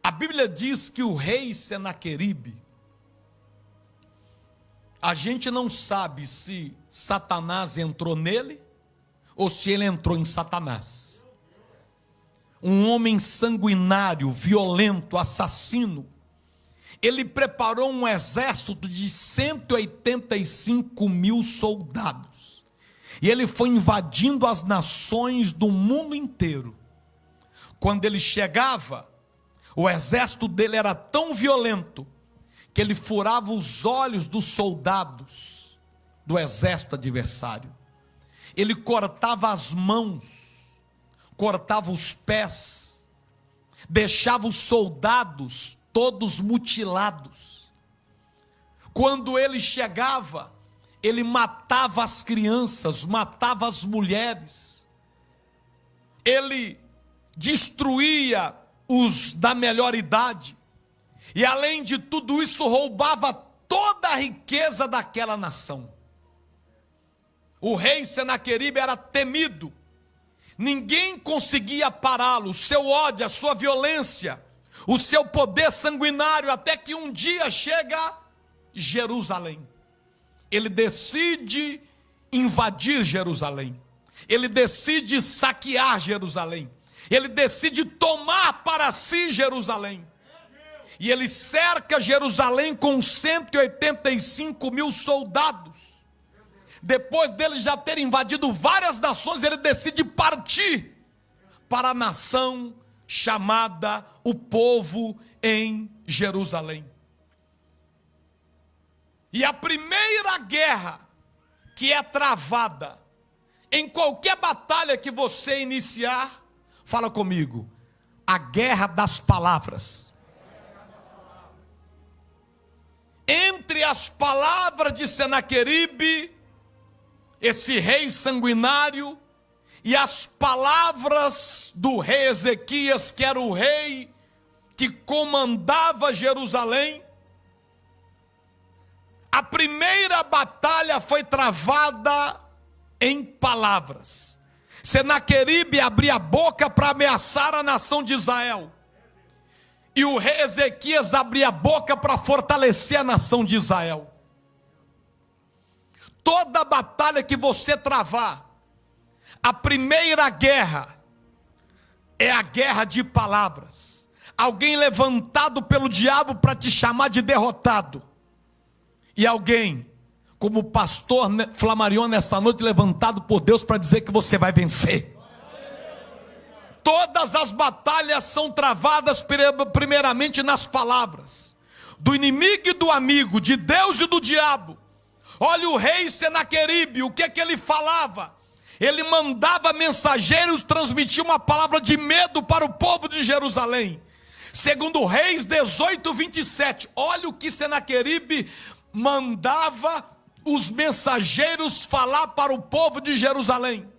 A Bíblia diz que o rei Senaqueribe, a gente não sabe se Satanás entrou nele ou se ele entrou em Satanás. Um homem sanguinário, violento, assassino. Ele preparou um exército de 185 mil soldados. E ele foi invadindo as nações do mundo inteiro. Quando ele chegava, o exército dele era tão violento que ele furava os olhos dos soldados do exército adversário. Ele cortava as mãos, cortava os pés, deixava os soldados todos mutilados. Quando ele chegava, ele matava as crianças, matava as mulheres. Ele destruía os da melhor idade. E além de tudo isso, roubava toda a riqueza daquela nação. O rei Senaqueribe era temido. Ninguém conseguia pará-lo. O seu ódio, a sua violência, o seu poder sanguinário, até que um dia chega Jerusalém. Ele decide invadir Jerusalém. Ele decide saquear Jerusalém. Ele decide tomar para si Jerusalém. E ele cerca Jerusalém com 185 mil soldados. Depois dele já ter invadido várias nações, ele decide partir para a nação chamada o povo em Jerusalém. E a primeira guerra que é travada em qualquer batalha que você iniciar, fala comigo, a guerra das palavras. Entre as palavras de Senaqueribe, esse rei sanguinário, e as palavras do rei Ezequias, que era o rei que comandava Jerusalém, a primeira batalha foi travada em palavras. Senaqueribe abria a boca para ameaçar a nação de Israel, e o rei Ezequias abria a boca para fortalecer a nação de Israel. Toda batalha que você travar, a primeira guerra é a guerra de palavras. Alguém levantado pelo diabo para te chamar de derrotado. E alguém, como o pastor Flamarion nessa noite, levantado por Deus para dizer que você vai vencer. Todas as batalhas são travadas primeiramente nas palavras. Do inimigo e do amigo, de Deus e do diabo. Olha o rei Senaqueribe, o que ele falava? Ele mandava mensageiros transmitir uma palavra de medo para o povo de Jerusalém. Segundo Reis 18, 27, olha o que Senaqueribe mandava os mensageiros falar para o povo de Jerusalém.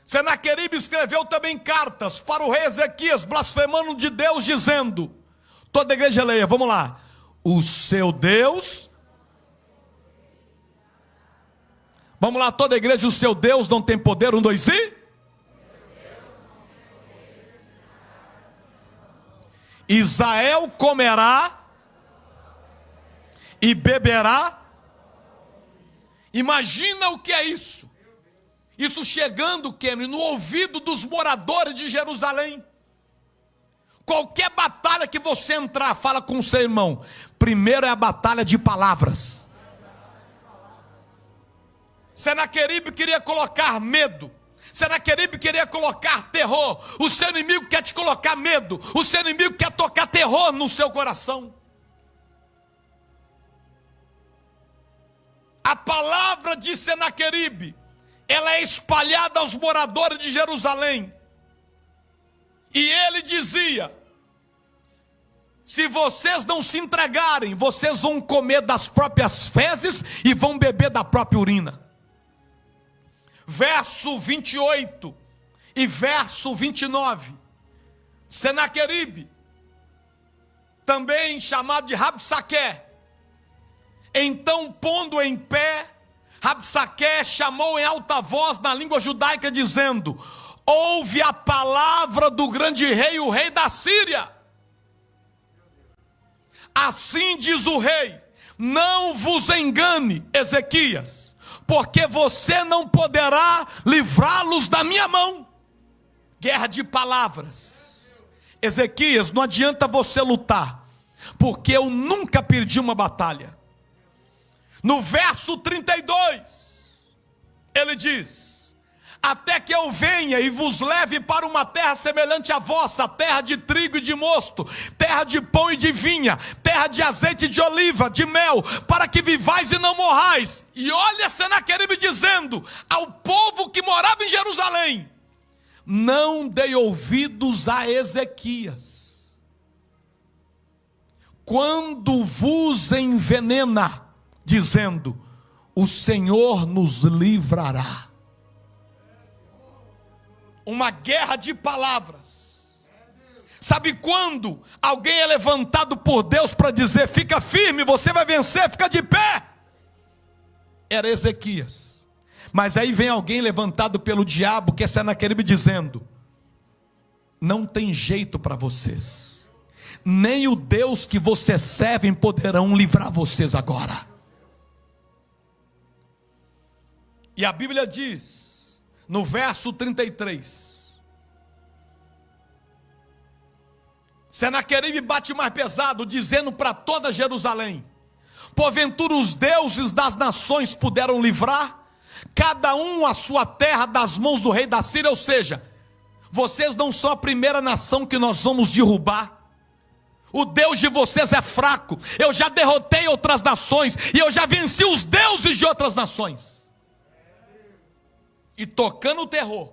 Senaqueribe escreveu também cartas para o rei Ezequias, blasfemando de Deus, dizendo, toda a igreja leia, vamos lá, o seu Deus... Vamos lá, toda a igreja, o seu Deus não tem poder, 1, 2 e? Israel comerá e beberá. Imagina o que é isso. Isso chegando, Kemre, no ouvido dos moradores de Jerusalém. Qualquer batalha que você entrar, fala com o seu irmão. Primeiro é a batalha de palavras. Senaqueribe queria colocar medo. Senaqueribe queria colocar terror. O seu inimigo quer te colocar medo. O seu inimigo quer tocar terror no seu coração. A palavra de Senaqueribe, ela é espalhada aos moradores de Jerusalém. E ele dizia, se vocês não se entregarem, vocês vão comer das próprias fezes e vão beber da própria urina. Verso 28 e verso 29. Senaqueribe, também chamado de Rabsaque, então pondo em pé, Rabsaque chamou em alta voz na língua judaica, dizendo, ouve a palavra do grande rei, o rei da Síria. Assim diz o rei: não vos engane, Ezequias, porque você não poderá livrá-los da minha mão. Guerra de palavras. Ezequias, não adianta você lutar, porque eu nunca perdi uma batalha. No verso 32, ele diz: até que eu venha e vos leve para uma terra semelhante à vossa, terra de trigo e de mosto, terra de pão e de vinha, terra de azeite de oliva, de mel, para que vivais e não morrais. E olha Senaqueribe dizendo ao povo que morava em Jerusalém: não dei ouvidos a Ezequias, quando vos envenena, dizendo: o Senhor nos livrará. Uma guerra de palavras. Sabe quando alguém é levantado por Deus para dizer: fica firme, você vai vencer, fica de pé? Era Ezequias. Mas aí vem alguém levantado pelo diabo, que é Senaqueribe, dizendo: não tem jeito para vocês, nem o Deus que vocês servem poderão livrar vocês agora. E a Bíblia diz, no verso 33, Senaqueribe bate mais pesado, dizendo para toda Jerusalém: porventura os deuses das nações puderam livrar cada um a sua terra das mãos do rei da Síria? Ou seja, vocês não são a primeira nação que nós vamos derrubar. O Deus de vocês é fraco. Eu já derrotei outras nações e eu já venci os deuses de outras nações. E tocando o terror,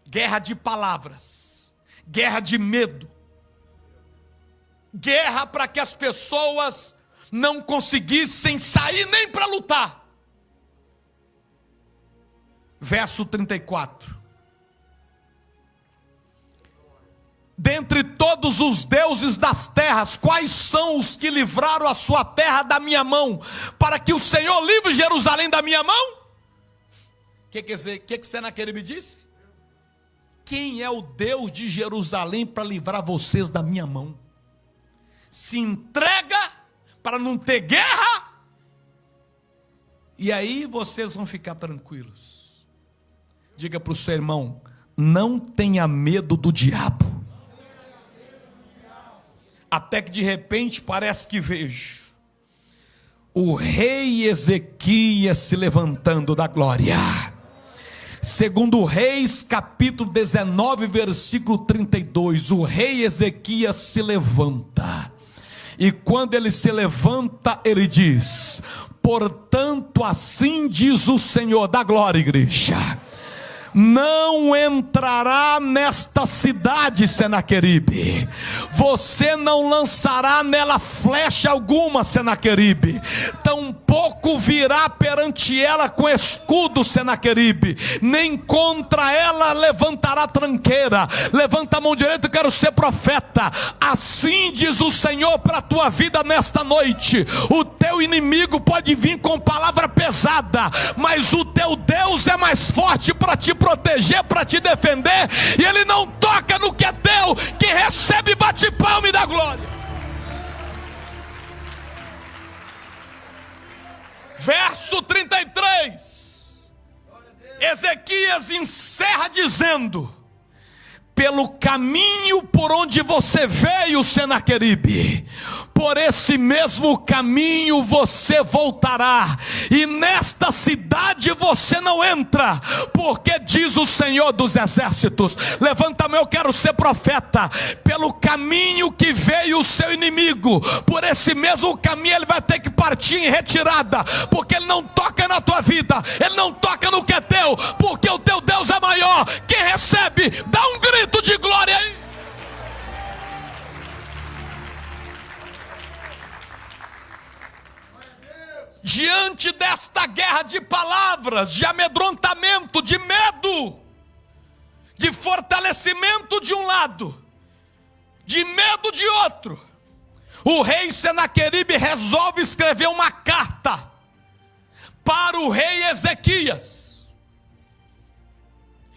guerra de palavras, guerra de medo, guerra para que as pessoas não conseguissem sair nem para lutar. Verso 34. Dentre todos os deuses das terras, quais são os que livraram a sua terra da minha mão, para que o Senhor livre Jerusalém da minha mão? O que Senaqueribe disse? Quem é o Deus de Jerusalém para livrar vocês da minha mão? Se entrega para não ter guerra, e aí vocês vão ficar tranquilos. Diga para o seu irmão: não tenha medo do diabo. Até que de repente parece que vejo o rei Ezequias se levantando da glória. Segundo Reis, capítulo 19, versículo 32, o rei Ezequias se levanta. E quando ele se levanta, ele diz: portanto, assim diz o Senhor da glória, igreja: não entrará nesta cidade, Senaqueribe. Você não lançará nela flecha alguma, Senaqueribe. Tampouco virá perante ela com escudo, Senaqueribe. Nem contra ela levantará tranqueira. Levanta a mão direita, eu quero ser profeta. Assim diz o Senhor para a tua vida nesta noite: o teu inimigo pode vir com palavra pesada, mas o teu Deus é mais forte para te proteger, para te defender, e ele não toca no que é teu. Quem recebe bate palma e dá glória. Verso 33, Ezequias encerra dizendo: pelo caminho por onde você veio, Senaqueribe, por esse mesmo caminho você voltará, e nesta cidade você não entra, porque diz o Senhor dos exércitos: levanta a mão, eu quero ser profeta. Pelo caminho que veio o seu inimigo, por esse mesmo caminho ele vai ter que partir em retirada, porque ele não toca na tua vida, ele não toca no que é teu, porque o teu Deus é maior. Quem recebe, dá um grito de glória aí. Diante desta guerra de palavras, de amedrontamento, de medo, de fortalecimento de um lado, de medo de outro, o rei Senaqueribe resolve escrever uma carta para o rei Ezequias.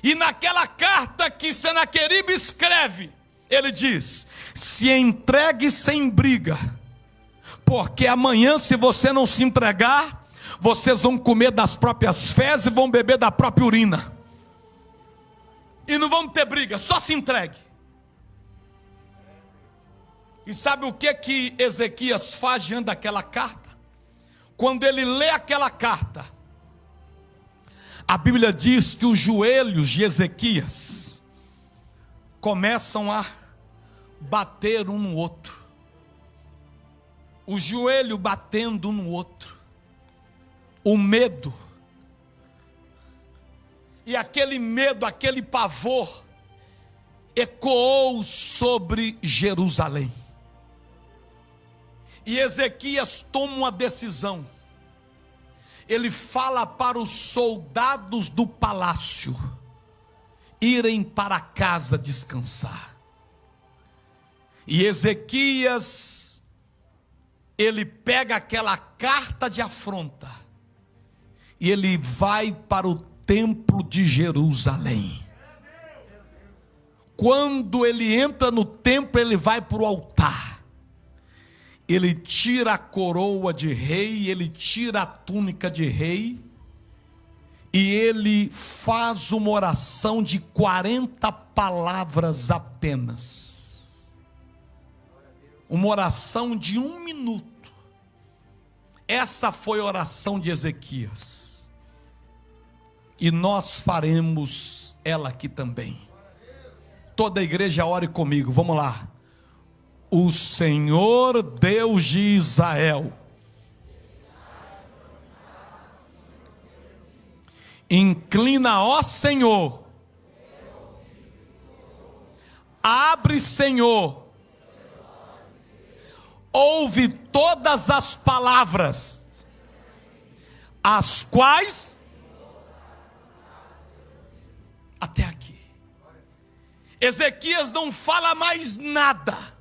E naquela carta que Senaqueribe escreve, ele diz: se entregue sem briga, porque amanhã, se você não se entregar, vocês vão comer das próprias fezes e vão beber da própria urina. E não vamos ter briga, só se entregue. E sabe o que Ezequias faz diante daquela carta? Quando ele lê aquela carta, a Bíblia diz que os joelhos de Ezequias começam a bater um no outro. O joelho batendo um no outro. O medo. E aquele medo, aquele pavor, ecoou sobre Jerusalém. E Ezequias toma uma decisão. Ele fala para os soldados do palácio irem para casa descansar. E Ezequias, ele pega aquela carta de afronta e ele vai para o templo de Jerusalém. Quando ele entra no templo, ele vai para o altar. Ele tira a coroa de rei, ele tira a túnica de rei, e ele faz uma oração de 40 palavras apenas. Uma oração de 1 minuto. Essa foi a oração de Ezequias. E nós faremos ela aqui também. Toda a igreja ore comigo, vamos lá. O Senhor Deus de Israel inclina, ó Senhor, abre, Senhor, ouve todas as palavras, as quais, até aqui, Ezequias não fala mais nada.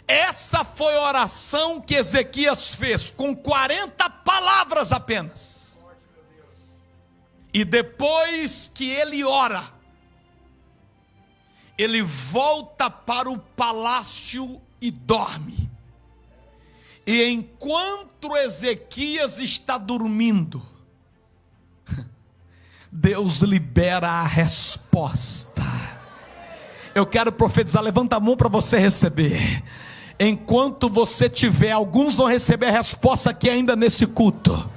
Essa foi a oração que Ezequias fez, com 40 palavras apenas. E depois que ele ora, ele volta para o palácio e dorme. E enquanto Ezequias está dormindo, Deus libera a resposta. Eu quero profetizar, levanta a mão para você receber. Enquanto você tiver, alguns vão receber a resposta aqui ainda nesse culto,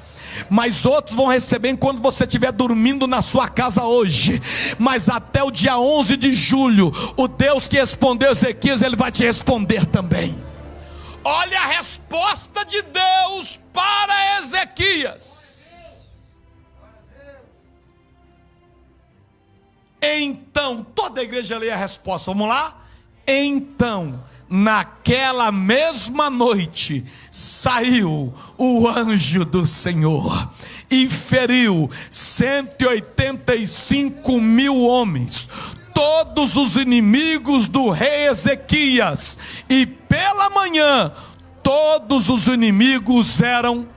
mas outros vão receber enquanto você estiver dormindo na sua casa hoje. Mas até o dia 11 de julho, o Deus que respondeu Ezequias, ele vai te responder também. Olha a resposta de Deus para Ezequias. Então, toda a igreja lê a resposta, vamos lá? Então, naquela mesma noite, saiu o anjo do Senhor e feriu 185 mil homens, todos os inimigos do rei Ezequias, e pela manhã, todos os inimigos eram.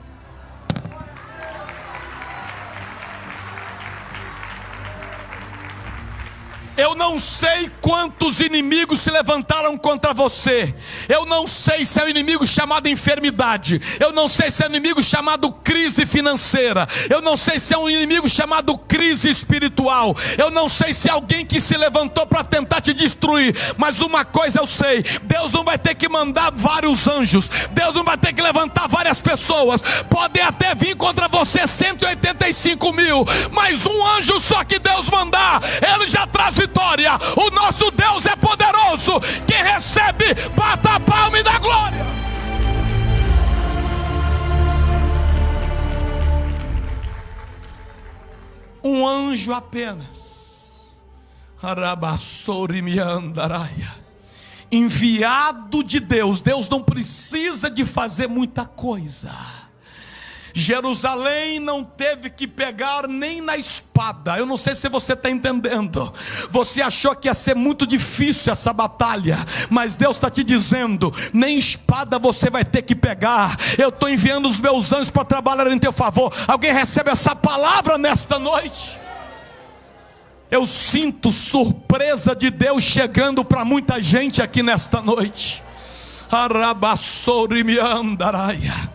Eu não sei quantos inimigos se levantaram contra você. Eu não sei se é um inimigo chamado enfermidade. Eu não sei se é um inimigo chamado crise financeira. Eu não sei se é um inimigo chamado crise espiritual. Eu não sei se é alguém que se levantou para tentar te destruir. Mas uma coisa eu sei: Deus não vai ter que mandar vários anjos. Deus não vai ter que levantar várias pessoas. Podem até vir contra você 185 mil. Mas um anjo só que Deus mandar, ele já traz vitória. O nosso Deus é poderoso. Quem recebe, bata a palma e dá glória. Um anjo apenas, enviado de Deus. Deus não precisa de fazer muita coisa. Jerusalém não teve que pegar nem na espada. Eu não sei se você está entendendo. Você achou que ia ser muito difícil essa batalha, mas Deus está te dizendo: nem espada você vai ter que pegar. Eu estou enviando os meus anjos para trabalhar em teu favor. Alguém recebe essa palavra nesta noite? Eu sinto surpresa de Deus chegando para muita gente aqui nesta noite. Arabassori me andaraia.